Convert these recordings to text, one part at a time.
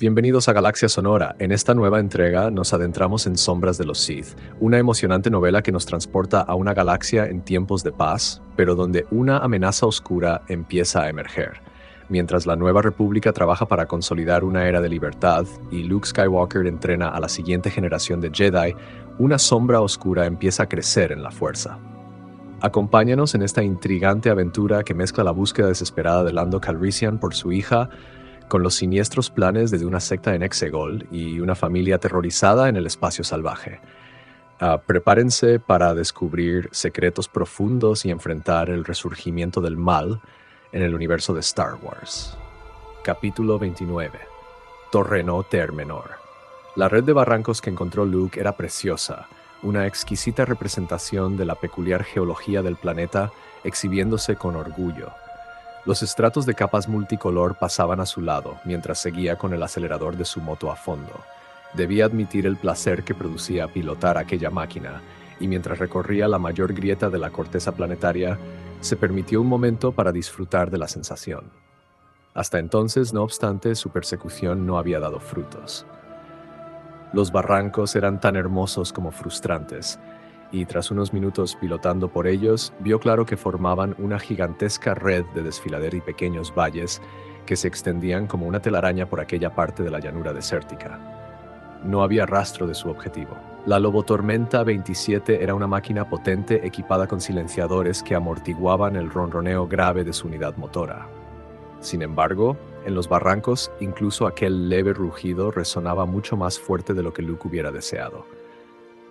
Bienvenidos a Galaxia Sonora. En esta nueva entrega nos adentramos en Sombras de los Sith, una emocionante novela que nos transporta a una galaxia en tiempos de paz, pero donde una amenaza oscura empieza a emerger. Mientras la Nueva República trabaja para consolidar una era de libertad y Luke Skywalker entrena a la siguiente generación de Jedi, una sombra oscura empieza a crecer en la Fuerza. Acompáñanos en esta intrigante aventura que mezcla la búsqueda desesperada de Lando Calrissian por su hija con los siniestros planes de una secta en Exegol y una familia aterrorizada en el espacio salvaje. Prepárense para descubrir secretos profundos y enfrentar el resurgimiento del mal en el universo de Star Wars. Capítulo 29. Torreno Termenor. La red de barrancos que encontró Luke era preciosa, una exquisita representación de la peculiar geología del planeta exhibiéndose con orgullo. Los estratos de capas multicolor pasaban a su lado mientras seguía con el acelerador de su moto a fondo. Debía admitir el placer que producía pilotar aquella máquina, y mientras recorría la mayor grieta de la corteza planetaria, se permitió un momento para disfrutar de la sensación. Hasta entonces, no obstante, su persecución no había dado frutos. Los barrancos eran tan hermosos como frustrantes, y tras unos minutos pilotando por ellos, vio claro que formaban una gigantesca red de desfiladero y pequeños valles que se extendían como una telaraña por aquella parte de la llanura desértica. No había rastro de su objetivo. La Lobotormenta 27 era una máquina potente equipada con silenciadores que amortiguaban el ronroneo grave de su unidad motora. Sin embargo, en los barrancos, incluso aquel leve rugido resonaba mucho más fuerte de lo que Luke hubiera deseado.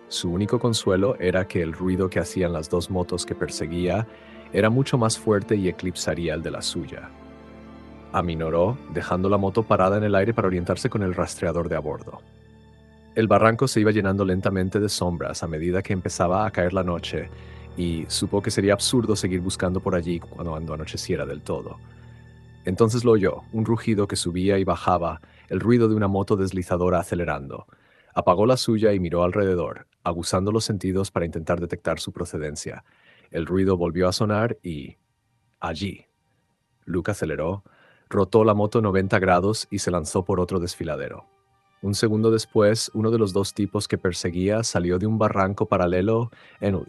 Su único consuelo era que el ruido que hacían las dos motos que perseguía era mucho más fuerte y eclipsaría el de la suya. Aminoró, dejando la moto parada en el aire para orientarse con el rastreador de a bordo. El barranco se iba llenando lentamente de sombras a medida que empezaba a caer la noche, y supo que sería absurdo seguir buscando por allí cuando anocheciera del todo. Entonces lo oyó, un rugido que subía y bajaba, el ruido de una moto deslizadora acelerando. Apagó la suya y miró alrededor, aguzando los sentidos para intentar detectar su procedencia. El ruido volvió a sonar y... allí. Luke aceleró, rotó la moto 90 grados y se lanzó por otro desfiladero. Un segundo después, uno de los dos tipos que perseguía salió de un barranco paralelo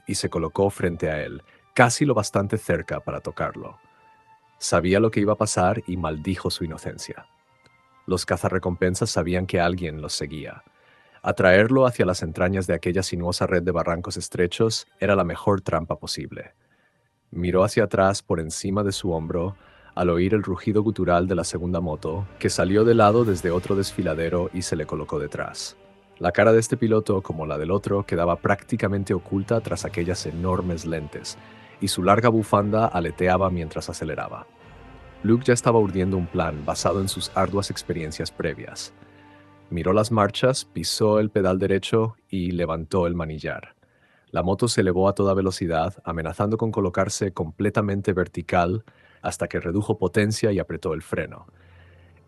y se colocó frente a él, casi lo bastante cerca para tocarlo. Sabía lo que iba a pasar y maldijo su inocencia. Los cazarrecompensas sabían que alguien los seguía. Atraerlo hacia las entrañas de aquella sinuosa red de barrancos estrechos era la mejor trampa posible. Miró hacia atrás por encima de su hombro al oír el rugido gutural de la segunda moto, que salió de lado desde otro desfiladero y se le colocó detrás. La cara de este piloto, como la del otro, quedaba prácticamente oculta tras aquellas enormes lentes, y su larga bufanda aleteaba mientras aceleraba. Luke ya estaba urdiendo un plan basado en sus arduas experiencias previas. Miró las marchas, pisó el pedal derecho y levantó el manillar. La moto se elevó a toda velocidad, amenazando con colocarse completamente vertical hasta que redujo potencia y apretó el freno.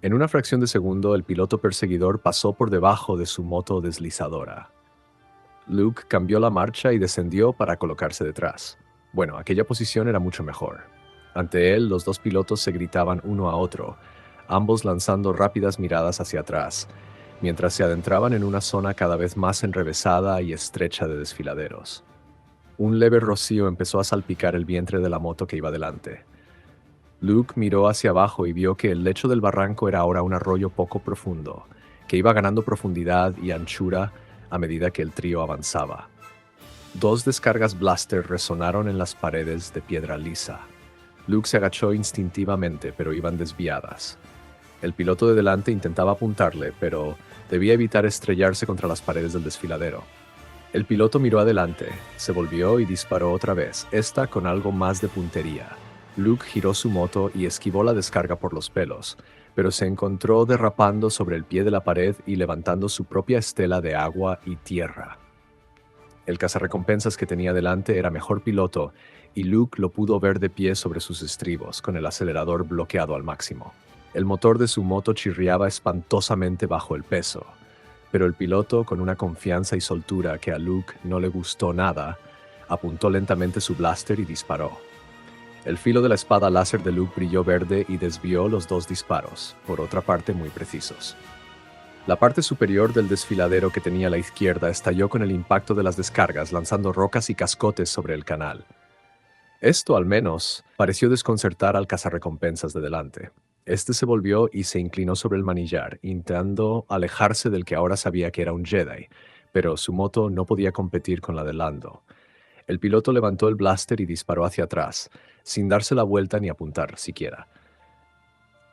En una fracción de segundo, el piloto perseguidor pasó por debajo de su moto deslizadora. Luke cambió la marcha y descendió para colocarse detrás. Bueno, aquella posición era mucho mejor. Ante él, los dos pilotos se gritaban uno a otro, ambos lanzando rápidas miradas hacia atrás, mientras se adentraban en una zona cada vez más enrevesada y estrecha de desfiladeros. Un leve rocío empezó a salpicar el vientre de la moto que iba delante. Luke miró hacia abajo y vio que el lecho del barranco era ahora un arroyo poco profundo, que iba ganando profundidad y anchura a medida que el trío avanzaba. Dos descargas blaster resonaron en las paredes de piedra lisa. Luke se agachó instintivamente, pero iban desviadas. El piloto de delante intentaba apuntarle, pero debía evitar estrellarse contra las paredes del desfiladero. El piloto miró adelante, se volvió y disparó otra vez, esta con algo más de puntería. Luke giró su moto y esquivó la descarga por los pelos, pero se encontró derrapando sobre el pie de la pared y levantando su propia estela de agua y tierra. El cazarrecompensas que tenía delante era mejor piloto, y Luke lo pudo ver de pie sobre sus estribos, con el acelerador bloqueado al máximo. El motor de su moto chirriaba espantosamente bajo el peso, pero el piloto, con una confianza y soltura que a Luke no le gustó nada, apuntó lentamente su blaster y disparó. El filo de la espada láser de Luke brilló verde y desvió los dos disparos, por otra parte muy precisos. La parte superior del desfiladero que tenía a la izquierda estalló con el impacto de las descargas, lanzando rocas y cascotes sobre el canal. Esto, al menos, pareció desconcertar al cazarrecompensas de delante. Este se volvió y se inclinó sobre el manillar, intentando alejarse del que ahora sabía que era un Jedi, pero su moto no podía competir con la de Lando. El piloto levantó el blaster y disparó hacia atrás, sin darse la vuelta ni apuntar siquiera.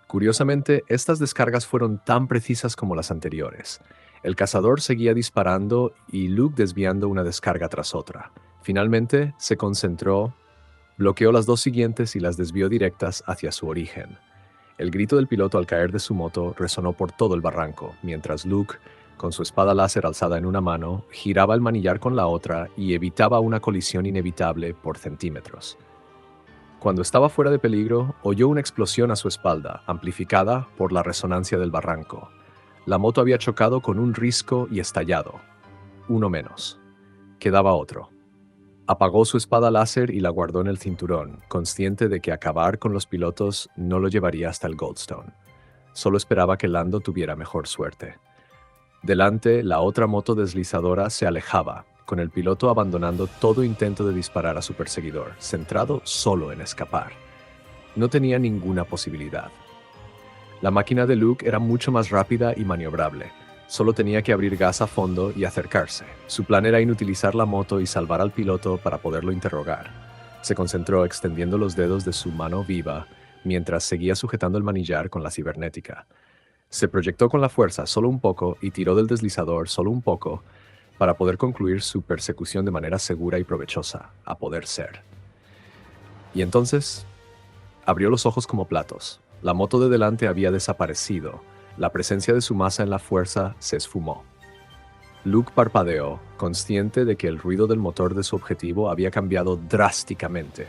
Curiosamente, estas descargas fueron tan precisas como las anteriores. El cazador seguía disparando y Luke desviando una descarga tras otra. Finalmente, se concentró, bloqueó las dos siguientes y las desvió directas hacia su origen. El grito del piloto al caer de su moto resonó por todo el barranco, mientras Luke, con su espada láser alzada en una mano, giraba el manillar con la otra y evitaba una colisión inevitable por centímetros. Cuando estaba fuera de peligro, oyó una explosión a su espalda, amplificada por la resonancia del barranco. La moto había chocado con un risco y estallado. Uno menos. Quedaba otro. Apagó su espada láser y la guardó en el cinturón, consciente de que acabar con los pilotos no lo llevaría hasta el Goldstone. Solo esperaba que Lando tuviera mejor suerte. Delante, la otra moto deslizadora se alejaba, con el piloto abandonando todo intento de disparar a su perseguidor, centrado solo en escapar. No tenía ninguna posibilidad. La máquina de Luke era mucho más rápida y maniobrable. Solo tenía que abrir gas a fondo y acercarse. Su plan era inutilizar la moto y salvar al piloto para poderlo interrogar. Se concentró extendiendo los dedos de su mano viva mientras seguía sujetando el manillar con la cibernética. Se proyectó con la fuerza solo un poco y tiró del deslizador solo un poco para poder concluir su persecución de manera segura y provechosa, a poder ser. Y entonces, abrió los ojos como platos. La moto de delante había desaparecido. La presencia de su masa en la fuerza se esfumó. Luke parpadeó, consciente de que el ruido del motor de su objetivo había cambiado drásticamente.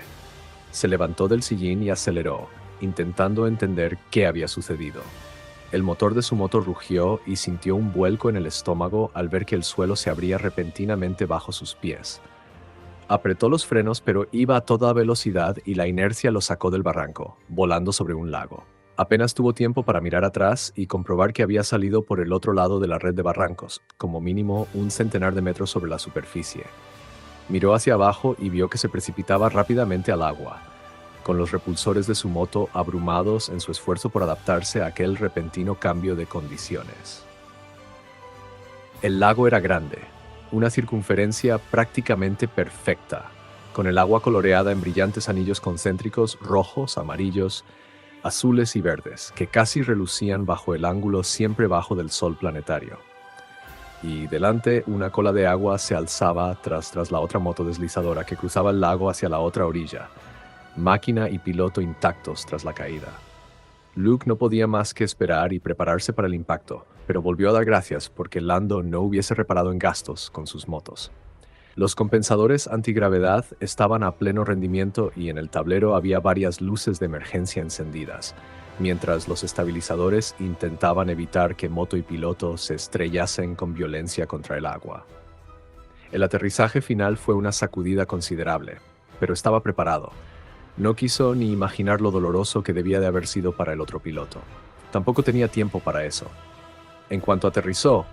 Se levantó del sillín y aceleró, intentando entender qué había sucedido. El motor de su moto rugió y sintió un vuelco en el estómago al ver que el suelo se abría repentinamente bajo sus pies. Apretó los frenos, pero iba a toda velocidad y la inercia lo sacó del barranco, volando sobre un lago. Apenas tuvo tiempo para mirar atrás y comprobar que había salido por el otro lado de la red de barrancos, como mínimo un centenar de metros sobre la superficie. Miró hacia abajo y vio que se precipitaba rápidamente al agua, con los repulsores de su moto abrumados en su esfuerzo por adaptarse a aquel repentino cambio de condiciones. El lago era grande, una circunferencia prácticamente perfecta, con el agua coloreada en brillantes anillos concéntricos rojos, amarillos, azules y verdes, que casi relucían bajo el ángulo siempre bajo del sol planetario. Y delante, una cola de agua se alzaba tras la otra moto deslizadora que cruzaba el lago hacia la otra orilla, máquina y piloto intactos tras la caída. Luke no podía más que esperar y prepararse para el impacto, pero volvió a dar gracias porque Lando no hubiese reparado en gastos con sus motos. Los compensadores antigravedad estaban a pleno rendimiento y en el tablero había varias luces de emergencia encendidas, mientras los estabilizadores intentaban evitar que moto y piloto se estrellasen con violencia contra el agua. El aterrizaje final fue una sacudida considerable, pero estaba preparado. No quiso ni imaginar lo doloroso que debía de haber sido para el otro piloto. Tampoco tenía tiempo para eso. En cuanto aterrizó,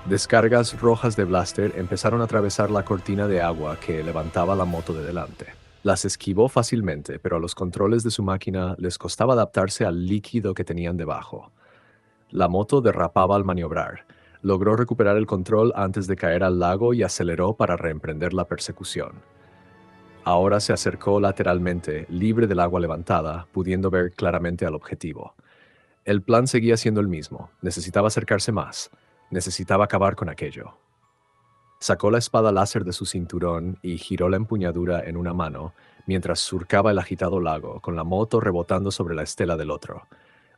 descargas rojas de blaster empezaron a atravesar la cortina de agua que levantaba la moto de delante. Las esquivó fácilmente, pero a los controles de su máquina les costaba adaptarse al líquido que tenían debajo. La moto derrapaba al maniobrar. Logró recuperar el control antes de caer al lago y aceleró para reemprender la persecución. Ahora se acercó lateralmente, libre del agua levantada, pudiendo ver claramente al objetivo. El plan seguía siendo el mismo. Necesitaba acercarse más. Necesitaba acabar con aquello. Sacó la espada láser de su cinturón y giró la empuñadura en una mano, mientras surcaba el agitado lago, con la moto rebotando sobre la estela del otro.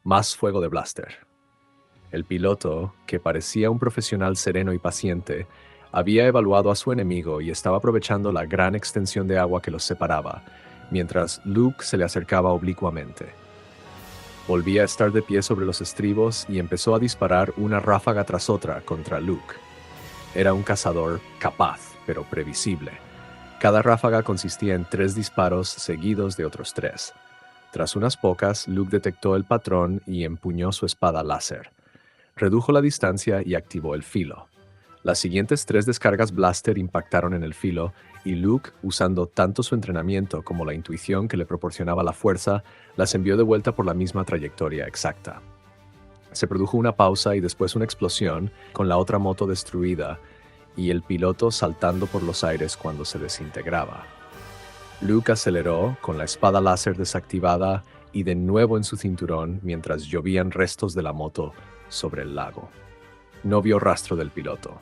Más fuego de blaster. El piloto, que parecía un profesional sereno y paciente, había evaluado a su enemigo y estaba aprovechando la gran extensión de agua que los separaba, mientras Luke se le acercaba oblicuamente. Volvía a estar de pie sobre los estribos y empezó a disparar una ráfaga tras otra contra Luke. Era un cazador capaz, pero previsible. Cada ráfaga consistía en 3 disparos seguidos de otros 3. Tras unas pocas, Luke detectó el patrón y empuñó su espada láser. Redujo la distancia y activó el filo. Las siguientes 3 descargas blaster impactaron en el filo y Luke, usando tanto su entrenamiento como la intuición que le proporcionaba la fuerza, las envió de vuelta por la misma trayectoria exacta. Se produjo una pausa y después una explosión, con la otra moto destruida y el piloto saltando por los aires cuando se desintegraba. Luke aceleró, con la espada láser desactivada y de nuevo en su cinturón mientras llovían restos de la moto sobre el lago. No vio rastro del piloto.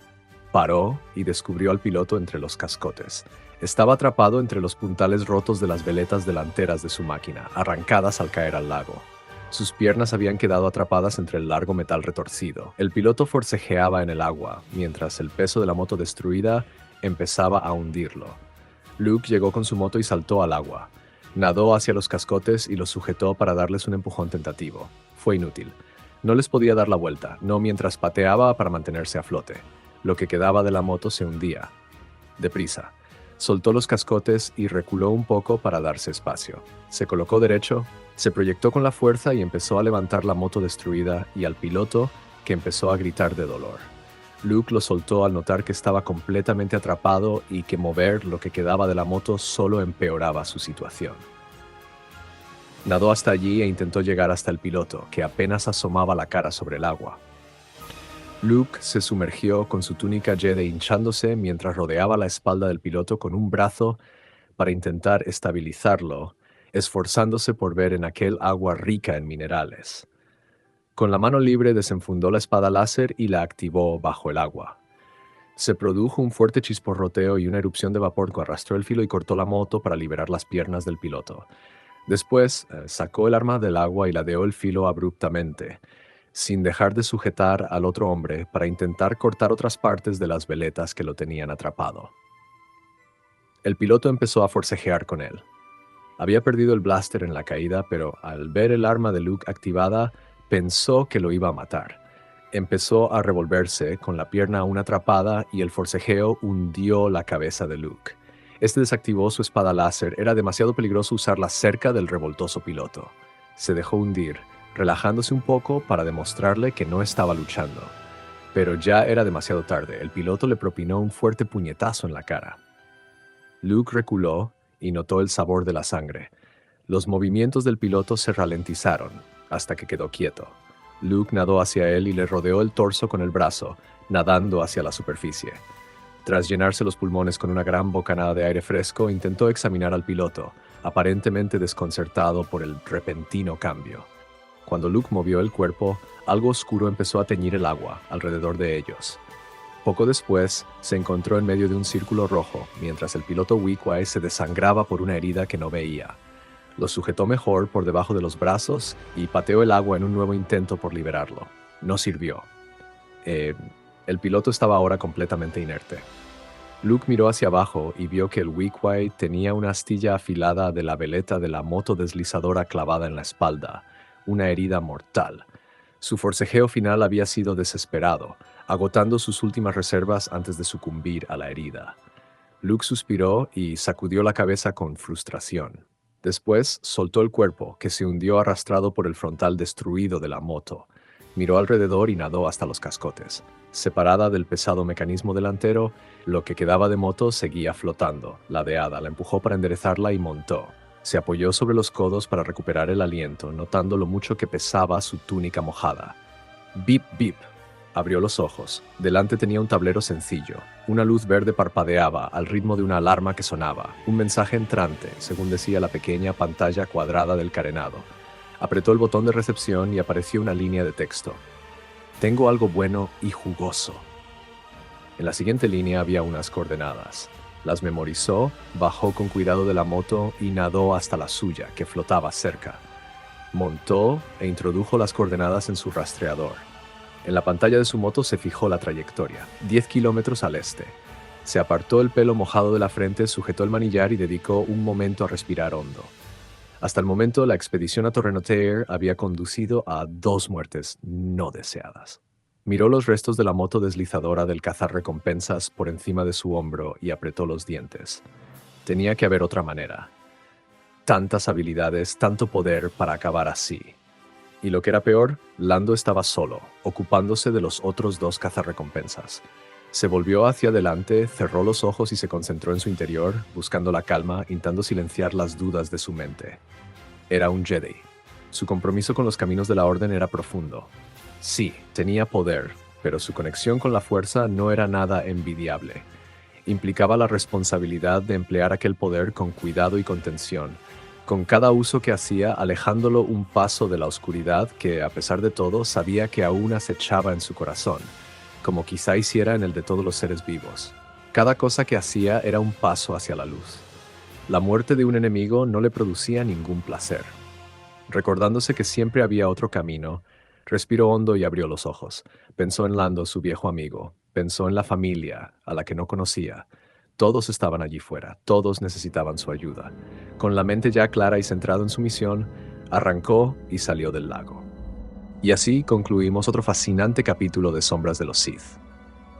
Paró y descubrió al piloto entre los cascotes. Estaba atrapado entre los puntales rotos de las veletas delanteras de su máquina, arrancadas al caer al lago. Sus piernas habían quedado atrapadas entre el largo metal retorcido. El piloto forcejeaba en el agua, mientras el peso de la moto destruida empezaba a hundirlo. Luke llegó con su moto y saltó al agua. Nadó hacia los cascotes y los sujetó para darles un empujón tentativo. Fue inútil. No les podía dar la vuelta, no mientras pateaba para mantenerse a flote. Lo que quedaba de la moto se hundía. Deprisa. Soltó los cascotes y reculó un poco para darse espacio. Se colocó derecho, se proyectó con la fuerza y empezó a levantar la moto destruida y al piloto, que empezó a gritar de dolor. Luke lo soltó al notar que estaba completamente atrapado y que mover lo que quedaba de la moto solo empeoraba su situación. Nadó hasta allí e intentó llegar hasta el piloto, que apenas asomaba la cara sobre el agua. Luke se sumergió con su túnica Jedi hinchándose mientras rodeaba la espalda del piloto con un brazo para intentar estabilizarlo, esforzándose por ver en aquel agua rica en minerales. Con la mano libre desenfundó la espada láser y la activó bajo el agua. Se produjo un fuerte chisporroteo y una erupción de vapor que arrastró el filo y cortó la moto para liberar las piernas del piloto. Después, sacó el arma del agua y ladeó el filo abruptamente, sin dejar de sujetar al otro hombre para intentar cortar otras partes de las veletas que lo tenían atrapado. El piloto empezó a forcejear con él. Había perdido el blaster en la caída, pero al ver el arma de Luke activada, pensó que lo iba a matar. Empezó a revolverse con la pierna aún atrapada y el forcejeo hundió la cabeza de Luke. Este desactivó su espada láser. Era demasiado peligroso usarla cerca del revoltoso piloto. Se dejó hundir, relajándose un poco para demostrarle que no estaba luchando. Pero ya era demasiado tarde. El piloto le propinó un fuerte puñetazo en la cara. Luke reculó y notó el sabor de la sangre. Los movimientos del piloto se ralentizaron hasta que quedó quieto. Luke nadó hacia él y le rodeó el torso con el brazo, nadando hacia la superficie. Tras llenarse los pulmones con una gran bocanada de aire fresco, intentó examinar al piloto, aparentemente desconcertado por el repentino cambio. Cuando Luke movió el cuerpo, algo oscuro empezó a teñir el agua alrededor de ellos. Poco después, se encontró en medio de un círculo rojo, mientras el piloto Weequay se desangraba por una herida que no veía. Lo sujetó mejor por debajo de los brazos y pateó el agua en un nuevo intento por liberarlo. No sirvió. El piloto estaba ahora completamente inerte. Luke miró hacia abajo y vio que el Weequay tenía una astilla afilada de la veleta de la moto deslizadora clavada en la espalda, una herida mortal. Su forcejeo final había sido desesperado, agotando sus últimas reservas antes de sucumbir a la herida. Luke suspiró y sacudió la cabeza con frustración. Después soltó el cuerpo, que se hundió arrastrado por el frontal destruido de la moto. Miró alrededor y nadó hasta los cascotes. Separada del pesado mecanismo delantero, lo que quedaba de moto seguía flotando. Ladeada, la empujó para enderezarla y montó. Se apoyó sobre los codos para recuperar el aliento, notando lo mucho que pesaba su túnica mojada. Bip, bip. Abrió los ojos. Delante tenía un tablero sencillo. Una luz verde parpadeaba al ritmo de una alarma que sonaba. Un mensaje entrante, según decía la pequeña pantalla cuadrada del carenado. Apretó el botón de recepción y apareció una línea de texto. Tengo algo bueno y jugoso. En la siguiente línea había unas coordenadas. Las memorizó, bajó con cuidado de la moto y nadó hasta la suya, que flotaba cerca. Montó e introdujo las coordenadas en su rastreador. En la pantalla de su moto se fijó la trayectoria, 10 kilómetros al este. Se apartó el pelo mojado de la frente, sujetó el manillar y dedicó un momento a respirar hondo. Hasta el momento, la expedición a Torrenotaire había conducido a 2 muertes no deseadas. Miró los restos de la moto deslizadora del cazarrecompensas por encima de su hombro y apretó los dientes. Tenía que haber otra manera. Tantas habilidades, tanto poder para acabar así. Y lo que era peor, Lando estaba solo, ocupándose de los otros dos cazarrecompensas. Se volvió hacia adelante, cerró los ojos y se concentró en su interior, buscando la calma, intentando silenciar las dudas de su mente. Era un Jedi. Su compromiso con los caminos de la Orden era profundo. Sí, tenía poder, pero su conexión con la Fuerza no era nada envidiable. Implicaba la responsabilidad de emplear aquel poder con cuidado y contención, con cada uso que hacía alejándolo un paso de la oscuridad que, a pesar de todo, sabía que aún acechaba en su corazón, como quizá hiciera en el de todos los seres vivos. Cada cosa que hacía era un paso hacia la luz. La muerte de un enemigo no le producía ningún placer. Recordándose que siempre había otro camino, respiró hondo y abrió los ojos. Pensó en Lando, su viejo amigo. Pensó en la familia, a la que no conocía. Todos estaban allí fuera, todos necesitaban su ayuda. Con la mente ya clara y centrado en su misión, arrancó y salió del lago. Y así concluimos otro fascinante capítulo de Sombras de los Sith.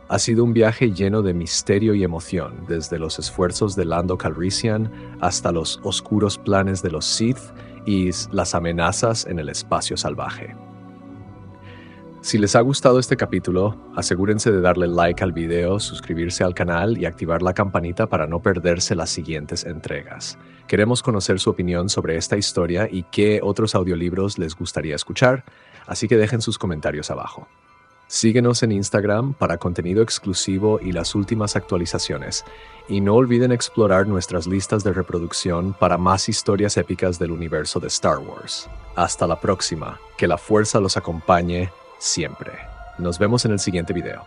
Ha sido un viaje lleno de misterio y emoción, desde los esfuerzos de Lando Calrissian hasta los oscuros planes de los Sith y las amenazas en el espacio salvaje. Si les ha gustado este capítulo, asegúrense de darle like al video, suscribirse al canal y activar la campanita para no perderse las siguientes entregas. Queremos conocer su opinión sobre esta historia y qué otros audiolibros les gustaría escuchar, así que dejen sus comentarios abajo. Síguenos en Instagram para contenido exclusivo y las últimas actualizaciones. Y no olviden explorar nuestras listas de reproducción para más historias épicas del universo de Star Wars. Hasta la próxima. Que la fuerza los acompañe siempre. Nos vemos en el siguiente video.